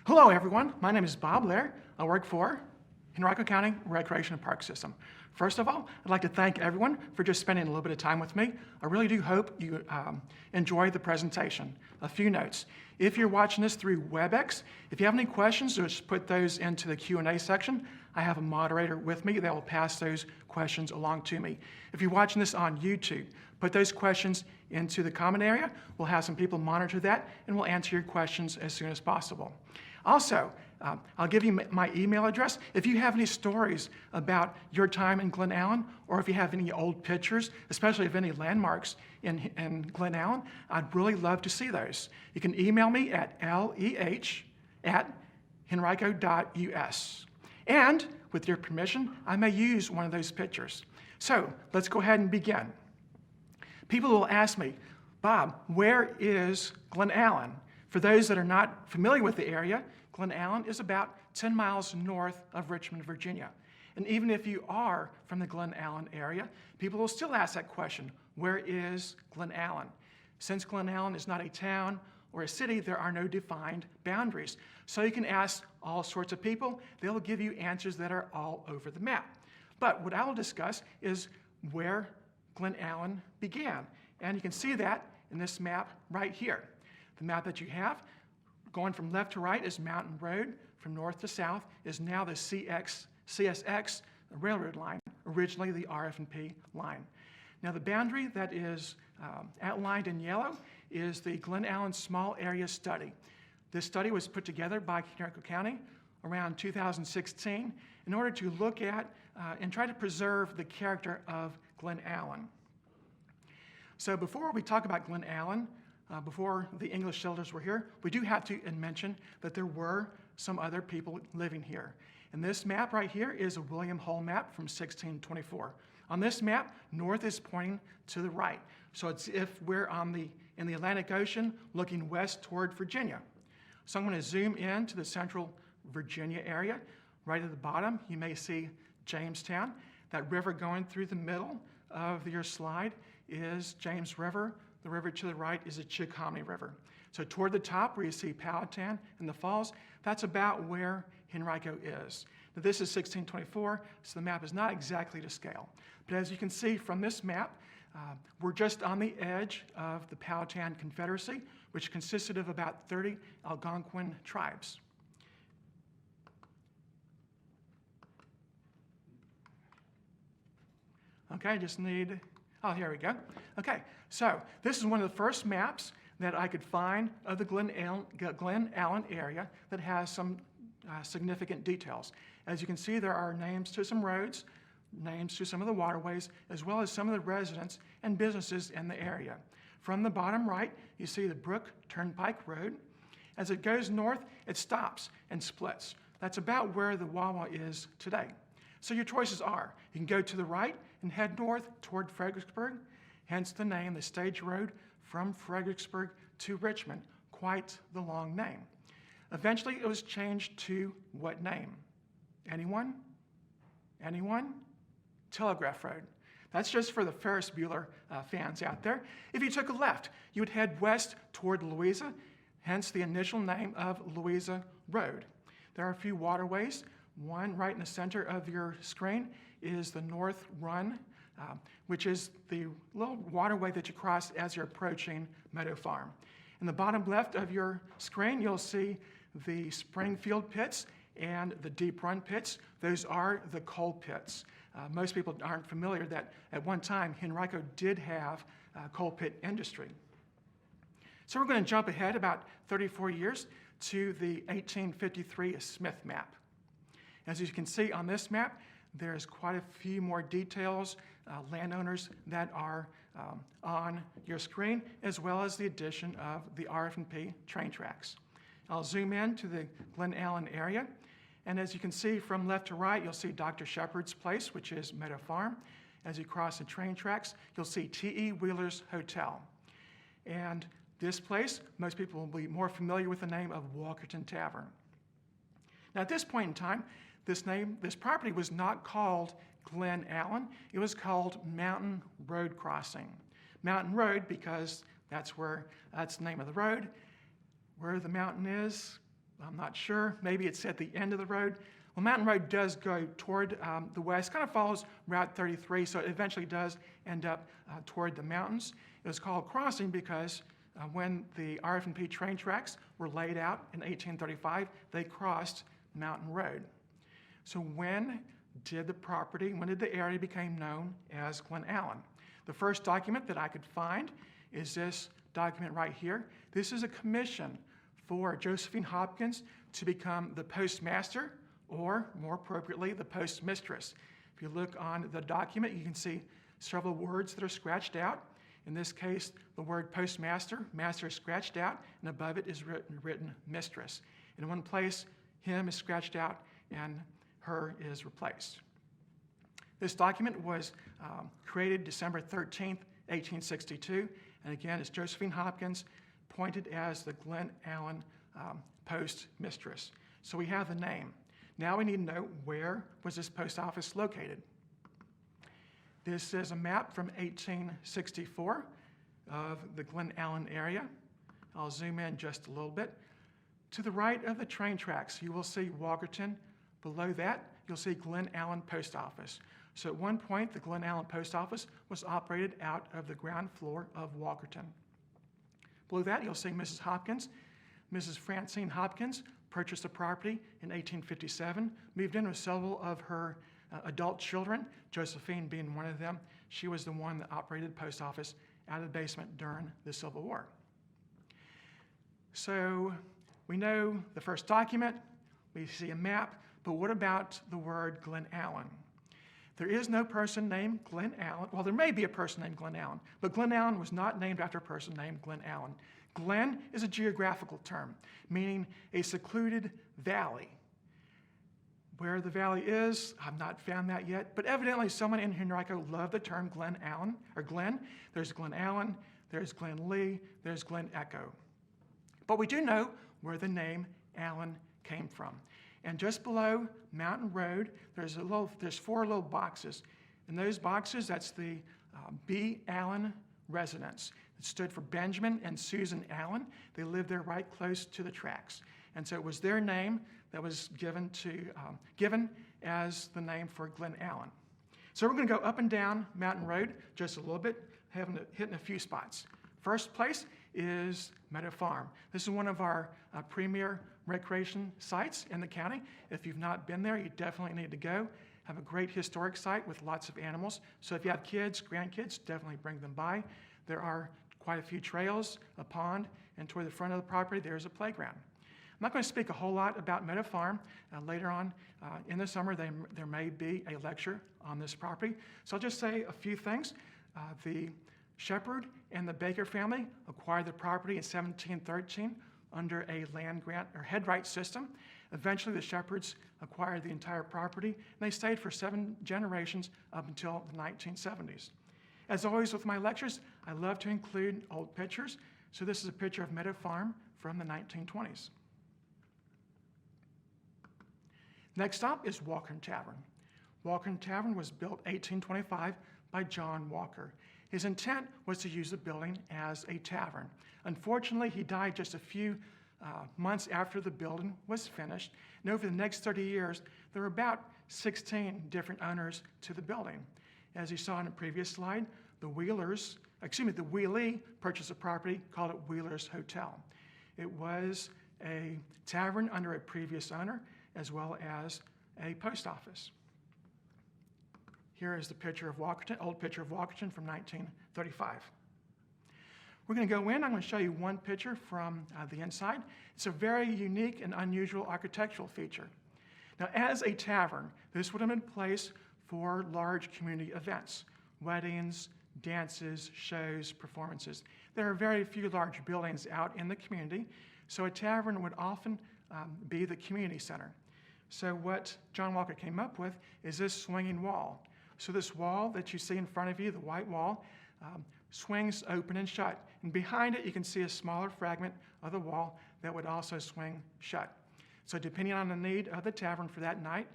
Hello everyone, my name is Bob Lair. I work for Henrico County Recreation and Park System. First of all, I'd like to thank everyone for just spending a little bit of time with me. I really do hope you enjoy the presentation. A few notes. If you're watching this through WebEx, if you have any questions, just put those into the Q&A section. I have a moderator with me that will pass those questions along to me. If you're watching this on YouTube, put those questions into the comment area. We'll have some people monitor that, and we'll answer your questions as soon as possible. Also, I'll give you my email address. If you have any stories about your time in Glen Allen, or if you have any old pictures, especially of any landmarks in Glen Allen, I'd really love to see those. You can email me at leh@henrico.us. And with your permission, I may use one of those pictures. So let's go ahead and begin. People will ask me, Bob, where is Glen Allen? For those that are not familiar with the area, Glen Allen is about 10 miles north of Richmond, Virginia. And even if you are from the Glen Allen area, people will still ask that question, where is Glen Allen? Since Glen Allen is not a town or a city, there are no defined boundaries. So you can ask all sorts of people. They'll give you answers that are all over the map. But what I will discuss is where Glen Allen began. And you can see that in this map right here. The map that you have, going from left to right, is Mountain Road. From north to south is now the CSX railroad line, originally the RF&P line. Now the boundary that is outlined in yellow is the Glen Allen Small Area Study. This study was put together by Henrico County around 2016 in order to look at and try to preserve the character of Glen Allen. So before we talk about Glen Allen, before the English settlers were here, we do have to mention that there were some other people living here. And this map right here is a William Hull map from 1624. On this map, north is pointing to the right. So it's if we're in the Atlantic Ocean looking west toward Virginia. So I'm going to zoom in to the central Virginia area. Right at the bottom, you may see Jamestown. That river going through the middle of your slide is James River. The river to the right is the Chickahominy River. So toward the top where you see Powhatan and the falls, that's about where Henrico is. Now this is 1624, so the map is not exactly to scale. But as you can see from this map, we're just on the edge of the Powhatan Confederacy, which consisted of about 30 Algonquin tribes. Okay, I just need, oh, here we go. Okay, so this is one of the first maps that I could find of the Glen Allen area that has some significant details. As you can see, there are names to some roads, names to some of the waterways, as well as some of the residents and businesses in the area. From the bottom right, you see the Brook Turnpike Road. As it goes north, it stops and splits. That's about where the Wawa is today. So your choices are, you can go to the right and head north toward Fredericksburg, hence the name, the stage road from Fredericksburg to Richmond, quite the long name. Eventually, it was changed to what name? Anyone? Anyone? Telegraph Road. That's just for the Ferris Bueller fans out there. If you took a left, you would head west toward Louisa, hence the initial name of Louisa Road. There are a few waterways. One right in the center of your screen is the North Run, which is the little waterway that you cross as you're approaching Meadow Farm. In the bottom left of your screen, you'll see the Springfield pits and the Deep Run pits. Those are the coal pits. Most people aren't familiar that at one time, Henrico did have coal pit industry. So we're going to jump ahead about 34 years to the 1853 Smith map. As you can see on this map, there's quite a few more details, landowners that are on your screen, as well as the addition of the RF&P train tracks. I'll zoom in to the Glen Allen area, and as you can see from left to right, you'll see Dr. Shepherd's place, which is Meadow Farm. As you cross the train tracks, you'll see T.E. Wheeler's Hotel. And this place, most people will be more familiar with the name of Walkerton Tavern. Now at this point in time, this property was not called Glen Allen. It was called Mountain Road Crossing. Mountain Road because that's the name of the road. Where the mountain is, I'm not sure. Maybe it's at the end of the road. Well, Mountain Road does go toward the west, kind of follows Route 33, so it eventually does end up toward the mountains. It was called crossing because when the RF&P train tracks were laid out in 1835, they crossed Mountain Road. So when did the area become known as Glen Allen? The first document that I could find is this document right here. This is a commission for Josephine Hopkins to become the postmaster, or more appropriately, the postmistress. If you look on the document, you can see several words that are scratched out. In this case, the word postmaster, master is scratched out, and above it is written mistress. In one place, him is scratched out, and her is replaced. This document was created December 13th, 1862, and again, it's Josephine Hopkins, appointed as the Glen Allen postmistress. So we have the name. Now we need to know, where was this post office located? This is a map from 1864 of the Glen Allen area. I'll zoom in just a little bit. To the right of the train tracks, you will see Walkerton. Below that, you'll see Glen Allen Post Office. So at one point, the Glen Allen Post Office was operated out of the ground floor of Walkerton. Below that, you'll see Mrs. Hopkins. Mrs. Francine Hopkins purchased the property in 1857, moved in with several of her adult children, Josephine being one of them. She was the one that operated the post office out of the basement during the Civil War. So we know the first document, we see a map, but what about the word Glen Allen? There is no person named Glen Allen. Well, there may be a person named Glen Allen, but Glen Allen was not named after a person named Glen Allen. Glen is a geographical term, meaning a secluded valley. Where the valley is, I've not found that yet, but evidently someone in Henrico loved the term Glen Allen, or Glen. There's Glen Allen, there's Glen Lee, there's Glen Echo. But we do know where the name Allen came from. And just below Mountain Road, there's four little boxes. In those boxes, that's the B. Allen residence. It stood for Benjamin and Susan Allen. They lived there right close to the tracks. And so it was their name that was given as the name for Glen Allen. So we're going to go up and down Mountain Road just a little bit, hitting a few spots. First place is Meadow Farm. This is one of our premier recreation sites in the county. If you've not been there, you definitely need to go. Have a great historic site with lots of animals. So if you have kids, grandkids, definitely bring them by. There are quite a few trails, a pond, and toward the front of the property, there's a playground. I'm not going to speak a whole lot about Meadow Farm. Later on in the summer, there may be a lecture on this property. So I'll just say a few things. The Shepherd and the Baker family acquired the property in 1713 under a land grant or head right system. Eventually, the Shepherds acquired the entire property, and they stayed for 7 generations up until the 1970s. As always with my lectures, I love to include old pictures. So this is a picture of Meadow Farm from the 1920s. Next stop is Walkerton Tavern. Walkerton Tavern was built 1825 by John Walker. His intent was to use the building as a tavern. Unfortunately, he died just a few months after the building was finished. And over the next 30 years, there were about 16 different owners to the building. As you saw in a previous slide, the Wheelie purchased a property, called it Wheeler's Hotel. It was a tavern under a previous owner, as well as a post office. Here is the picture of Walkerton, old picture of Walkerton from 1935. We're going to go in. I'm going to show you one picture from the inside. It's a very unique and unusual architectural feature. Now, as a tavern, this would have been placed for large community events, weddings, dances, shows, performances. There are very few large buildings out in the community, so a tavern would often be the community center. So what John Walker came up with is this swinging wall. So this wall that you see in front of you, the white wall, swings open and shut. And behind it, you can see a smaller fragment of the wall that would also swing shut. So depending on the need of the tavern for that night,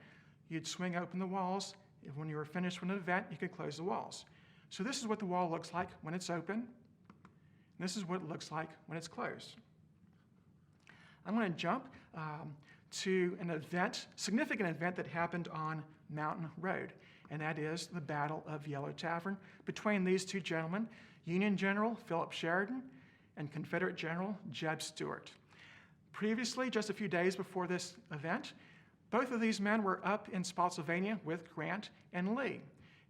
you'd swing open the walls. When you were finished with an event, you could close the walls. So this is what the wall looks like when it's open. And this is what it looks like when it's closed. I'm going to jump to an event, significant event that happened on Mountain Road, and that is the Battle of Yellow Tavern between these two gentlemen, Union General Philip Sheridan and Confederate General Jeb Stuart. Previously, just a few days before this event, both of these men were up in Spotsylvania with Grant and Lee.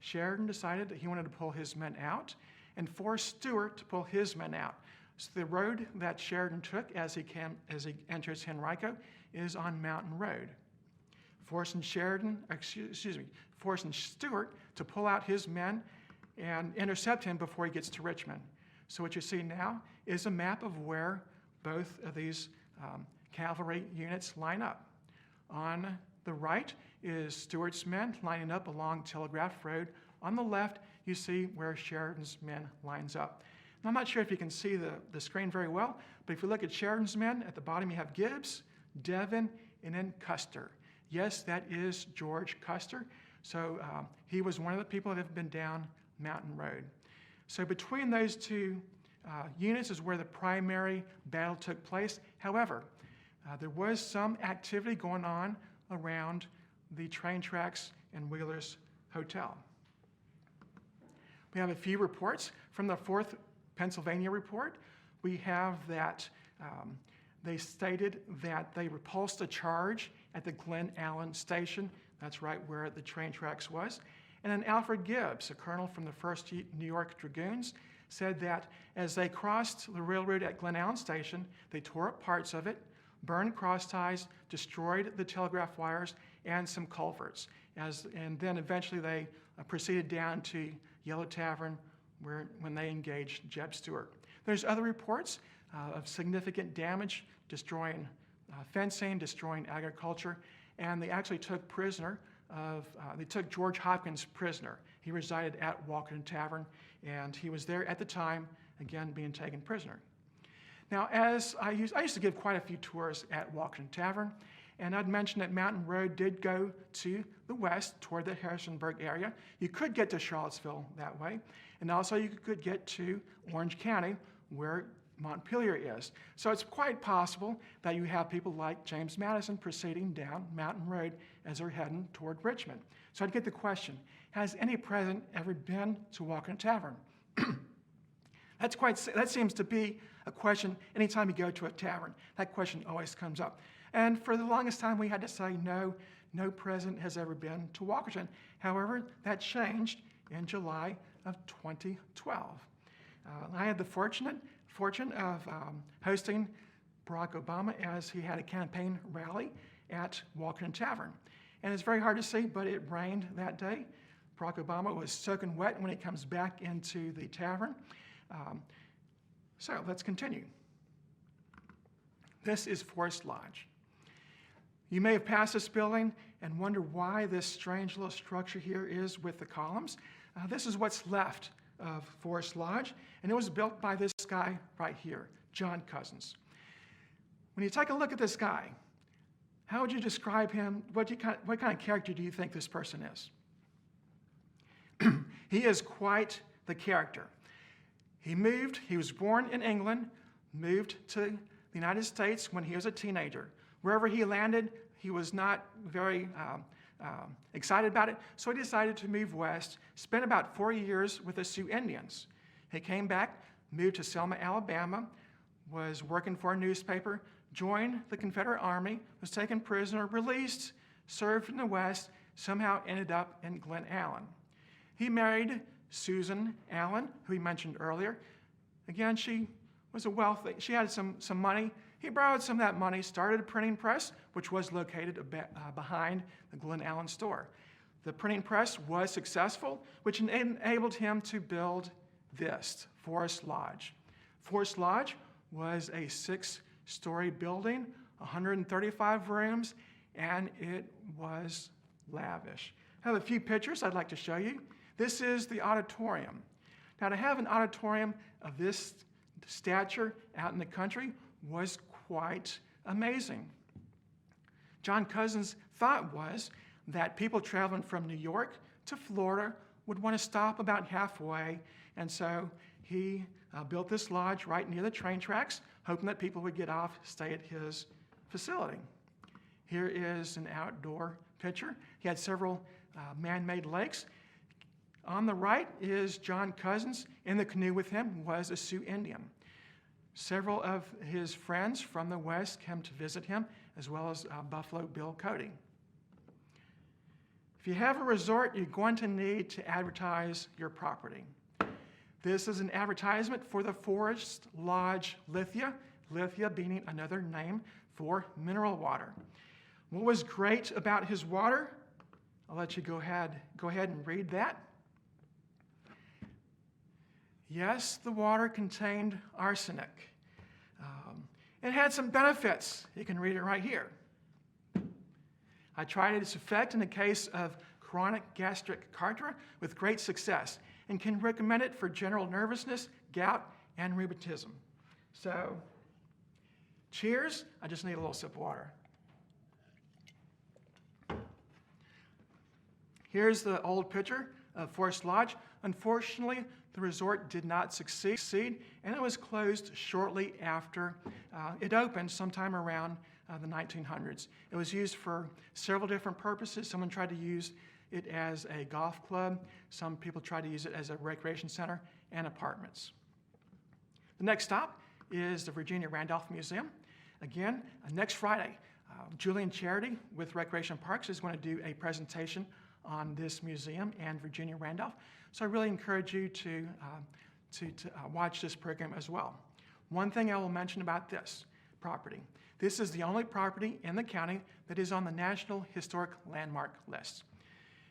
Sheridan decided that he wanted to pull his men out and forced Stuart to pull his men out. So the road that Sheridan took as he enters Henrico is on Mountain Road, forcing Stuart to pull out his men and intercept him before he gets to Richmond. So what you see now is a map of where both of these cavalry units line up. On the right is Stuart's men lining up along Telegraph Road. On the left, you see where Sheridan's men lines up. Now, I'm not sure if you can see the screen very well, but if you look at Sheridan's men, at the bottom you have Gibbs, Devon, and then Custer. Yes, that is George Custer. So he was one of the people that have been down Mountain Road. So between those two units is where the primary battle took place. However, there was some activity going on around the train tracks and Wheeler's Hotel. We have a few reports from the 4th Pennsylvania report. We have that they stated that they repulsed a charge at the Glen Allen station. That's right where the train tracks was. And then Alfred Gibbs, a colonel from the 1st New York Dragoons, said that as they crossed the railroad at Glen Allen station, they tore up parts of it, burned cross ties, destroyed the telegraph wires, and some culverts. And then eventually they proceeded down to Yellow Tavern when they engaged Jeb Stuart. There's other reports of significant damage, destroying fencing, destroying agriculture, and they actually took George Hopkins prisoner. He resided at Walkerton Tavern, and he was there at the time, again, being taken prisoner. Now, as I used to give quite a few tours at Walkerton Tavern, and I'd mentioned that Mountain Road did go to the west toward the Harrisonburg area. You could get to Charlottesville that way, and also you could get to Orange County, where Montpelier is. So it's quite possible that you have people like James Madison proceeding down Mountain Road as they're heading toward Richmond. So I'd get the question, has any president ever been to Walkerton Tavern? That seems to be a question anytime you go to a tavern. That question always comes up. And for the longest time, we had to say no president has ever been to Walkerton. However, that changed in July of 2012. I had the fortune of hosting Barack Obama as he had a campaign rally at Walkerton Tavern. And it's very hard to see, but it rained that day. Barack Obama was soaking wet when he comes back into the tavern. So let's continue. This is Forest Lodge. You may have passed this building and wonder why this strange little structure here is with the columns. This is what's left of Forest Lodge, and it was built by this guy right here, John Cousins. When you take a look at this guy, how would you describe him? What kind of character do you think this person is? He is quite the character. He was born in England, moved to the United States when he was a teenager. Wherever he landed, he was not very excited about it, so he decided to move west, spent about 4 years with the Sioux Indians. He came back, moved to Selma, Alabama, was working for a newspaper, joined the Confederate Army, was taken prisoner, released, served in the West, somehow ended up in Glen Allen. He married Susan Allen, who he mentioned earlier. Again, she was she had some money. He borrowed some of that money, started a printing press, which was located behind the Glen Allen store. The printing press was successful, which enabled him to build this, Forest Lodge. Forest Lodge was a 6-story building, 135 rooms, and it was lavish. I have a few pictures I'd like to show you. This is the auditorium. Now, to have an auditorium of this stature out in the country was quite amazing. John Cousins' thought was that people traveling from New York to Florida would want to stop about halfway, and so he built this lodge right near the train tracks, hoping that people would get off, stay at his facility. Here is an outdoor picture. He had several man-made lakes. On the right is John Cousins. In the canoe with him was a Sioux Indian. Several of his friends from the West came to visit him, as well as Buffalo Bill Cody. If you have a resort, you're going to need to advertise your property. This is an advertisement for the Forest Lodge Lithia, Lithia being another name for mineral water. What was great about his water? I'll let you go ahead and read that. Yes, the water contained arsenic. It had some benefits. You can read it right here. I tried its effect in the case of chronic gastric cartera with great success and can recommend it for general nervousness, gout, and rheumatism. So, cheers. I just need a little sip of water. Here's the old picture of Forest Lodge. Unfortunately, the resort did not succeed, and it was closed shortly after it opened sometime around the 1900s. It was used for several different purposes. Someone tried to use it as a golf club. Some people tried to use it as a recreation center and apartments. The next stop is the Virginia Randolph Museum. Again, next Friday, Julian Charity with Recreation Parks is going to do a presentation on this museum and Virginia Randolph. So I really encourage you to watch this program as well. One thing I will mention about this property. This is the only property in the county that is on the National Historic Landmark list.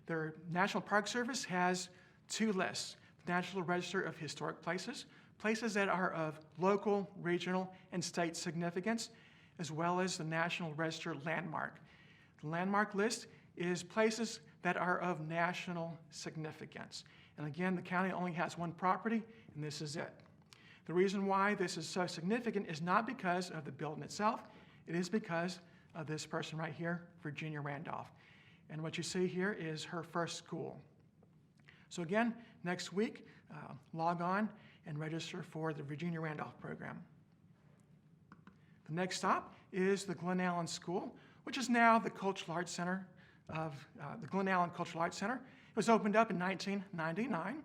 The National Park Service has two lists: the National Register of Historic Places, places that are of local, regional, and state significance, as well as the National Register Landmark. The landmark list is places that are of national significance. And again, the county only has one property, and this is it. The reason why this is so significant is not because of the building itself. It is because of this person right here, Virginia Randolph. And what you see here is her first school. So again, next week, log on and register for the Virginia Randolph program. The next stop is the Glen Allen School, which is now the Cultural Arts Center of the Glen Allen Cultural Arts Center. It was opened up in 1999,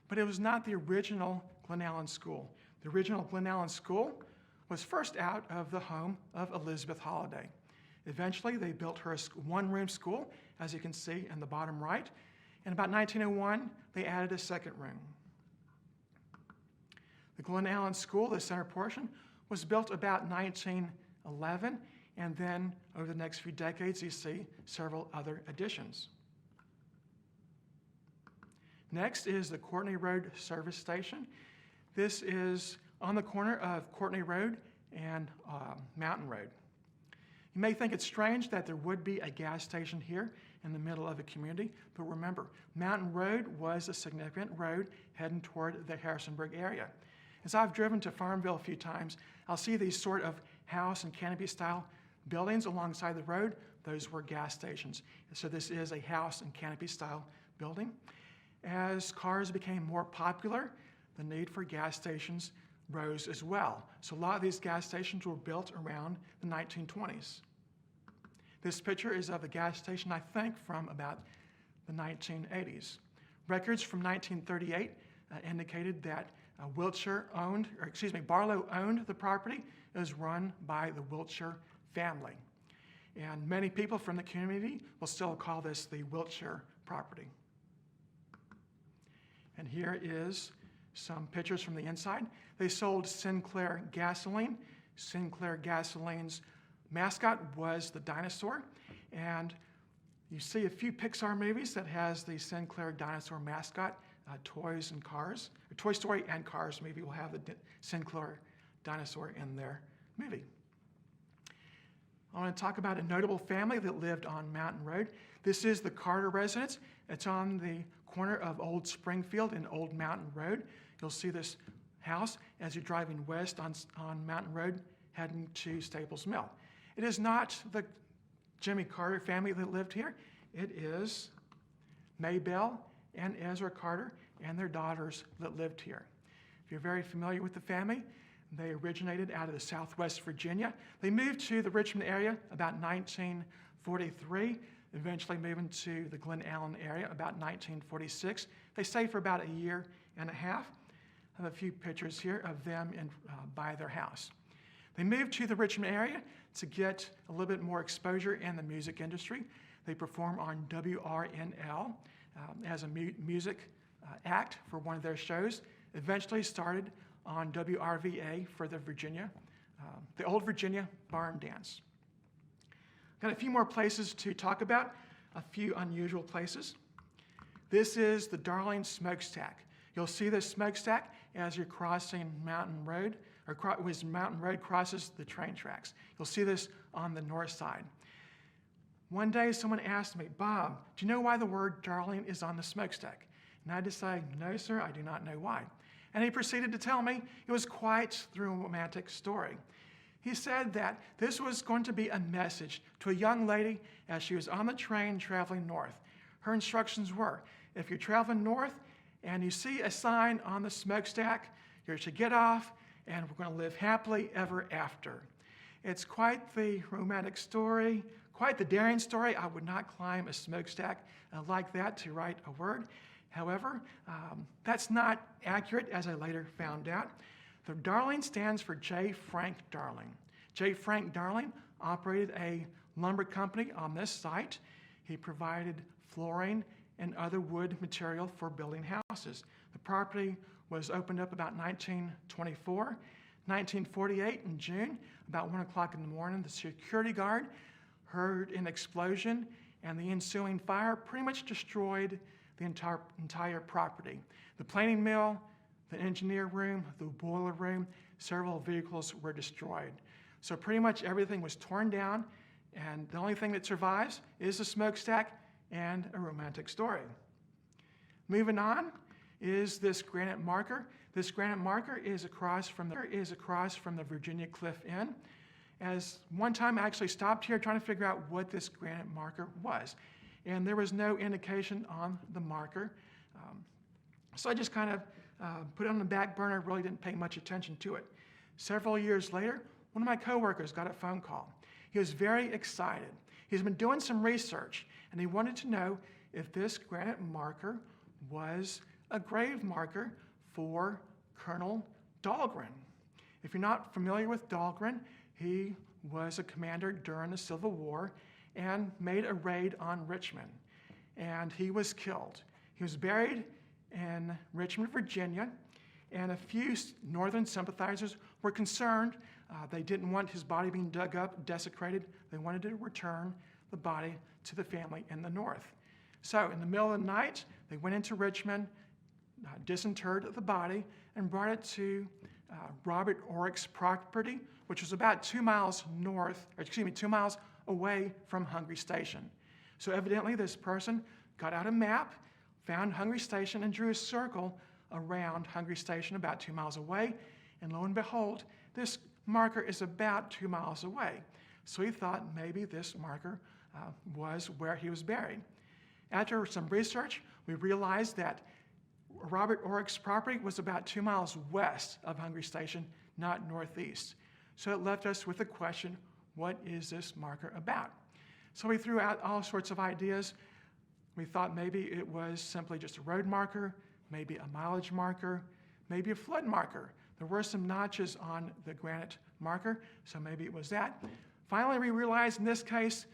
but it was not the original Glen Allen School. The original Glen Allen School was first out of the home of Elizabeth Holliday. Eventually, they built her a one-room school, as you can see in the bottom right. In about 1901, they added a second room. The Glen Allen School, the center portion, was built about 1911, and then over the next few decades, you see several other additions. Next is the Courtney Road service station. This is on the corner of Courtney Road and Mountain Road. You may think it's strange that there would be a gas station here in the middle of a community, but remember, Mountain Road was a significant road heading toward the Harrisonburg area. As I've driven to Farmville a few times, I'll see these sort of house and canopy-style buildings alongside the road. Those were gas stations. So this is a house and canopy-style building. As cars became more popular, the need for gas stations rose as well. So a lot of these gas stations were built around the 1920s. This picture is of a gas station, I think, from about the 1980s. Records from 1938 indicated that Barlow owned the property. It was run by the Wiltshire family. And many people from the community will still call this the Wiltshire property. And here is some pictures from the inside. They sold Sinclair gasoline. Sinclair gasoline's mascot was the dinosaur. And you see a few Pixar movies that has the Sinclair dinosaur mascot, Toys and Cars. Toy Story and Cars movie will have the Sinclair dinosaur in their movie. I want to talk about a notable family that lived on Mountain Road. This is the Carter residence. It's on the corner of Old Springfield and Old Mountain Road. You'll see this house as you're driving west on Mountain Road heading to Staples Mill. It is not the Jimmy Carter family that lived here. It is Maybelle and Ezra Carter and their daughters that lived here. If you're very familiar with the family, They originated out of the Southwest Virginia. They moved to the Richmond area about 1943, eventually moving to the Glen Allen area about 1946. They stayed for about a year and a half. I have a few pictures here of them by their house. They moved to the Richmond area to get a little bit more exposure in the music industry. They perform on WRNL as a music act for one of their shows. Eventually started on WRVA for the Old Virginia Barn Dance. Got a few more places to talk about, a few unusual places. This is the Darling Smokestack. You'll see this smokestack as you're crossing Mountain Road, or as Mountain Road crosses the train tracks. You'll see this on the north side. One day someone asked me, "Bob, do you know why the word Darling is on the smokestack?" And I decided, "No, sir, I do not know why." And he proceeded to tell me it was quite the romantic story. He said that this was going to be a message to a young lady as she was on the train traveling north. Her instructions were, if you're traveling north and you see a sign on the smokestack, you're to get off and we're going to live happily ever after. It's quite the romantic story, quite the daring story. I would not climb a smokestack like that to write a word. However, that's not accurate, as I later found out. The Darling stands for J. Frank Darling. J. Frank Darling operated a lumber company on this site. He provided flooring and other wood material for building houses. The property was opened up about 1924. 1948 in June, about 1 o'clock in the morning, the security guard heard an explosion, and the ensuing fire pretty much destroyed the entire property. The planing mill, the engineer room, the boiler room, several vehicles were destroyed. So pretty much everything was torn down, and the only thing that survives is a smokestack and a romantic story. Moving on is this granite marker. This granite marker is across from the Virginia Cliff Inn. As one time I actually stopped here trying to figure out what this granite marker was, and there was no indication on the marker. So I just kind of put it on the back burner, really didn't pay much attention to it. Several years later, one of my coworkers got a phone call. He was very excited. He's been doing some research, and he wanted to know if this granite marker was a grave marker for Colonel Dahlgren. If you're not familiar with Dahlgren, he was a commander during the Civil War and made a raid on Richmond, and he was killed. He was buried in Richmond, Virginia, and a few Northern sympathizers were concerned. They didn't want his body being dug up, desecrated. They wanted to return the body to the family in the North. So in the middle of the night, they went into Richmond, disinterred the body, and brought it to Robert Orick's property, which was about 2 miles away from Hungry Station. So evidently this person got out a map, found Hungry Station, and drew a circle around Hungry Station about 2 miles away. And lo and behold, this marker is about 2 miles away. So he thought maybe this marker was where he was buried. After some research, we realized that Robert Orick's property was about 2 miles west of Hungry Station, not northeast. So it left us with the question, what is this marker about? So we threw out all sorts of ideas. We thought maybe it was simply just a road marker, maybe a mileage marker, maybe a flood marker. There were some notches on the granite marker, so maybe it was that. Finally, we realized in this case,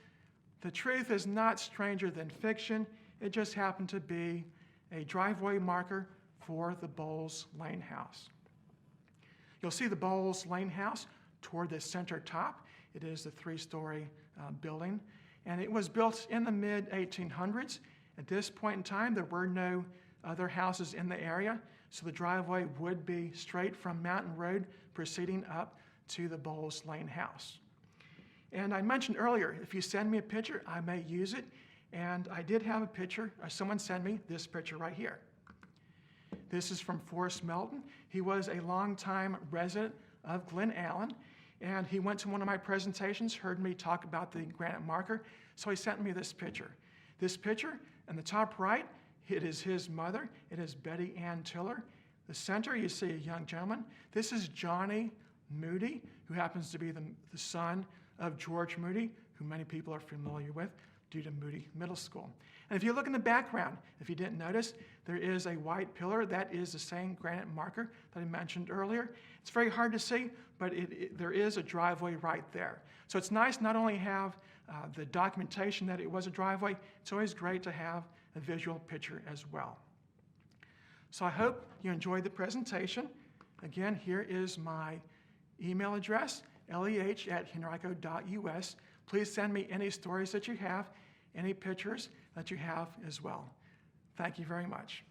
the truth is not stranger than fiction. It just happened to be a driveway marker for the Bowles Lane house. You'll see the Bowles Lane house toward the center top. It is the 3-story building, and it was built in the mid-1800s. At this point in time, there were no other houses in the area, so the driveway would be straight from Mountain Road proceeding up to the Bowles Lane house. And I mentioned earlier, if you send me a picture, I may use it. And I did have a picture, someone sent me this picture right here. This is from Forrest Melton. He was a longtime resident of Glen Allen, and he went to one of my presentations, heard me talk about the granite marker, so he sent me this picture. This picture, in the top right, it is his mother. It is Betty Ann Tiller. the center, you see a young gentleman. This is Johnny Moody, who happens to be the son of George Moody, who many people are familiar with due to Moody Middle School. And if you look in the background, if you didn't notice, there is a white pillar. That is the same granite marker that I mentioned earlier. It's very hard to see, but there is a driveway right there. So it's nice not only have the documentation that it was a driveway, it's always great to have a visual picture as well. So I hope you enjoyed the presentation. Again, here is my email address, leh@henrico.us. Please send me any stories that you have, any pictures that you have as well. Thank you very much.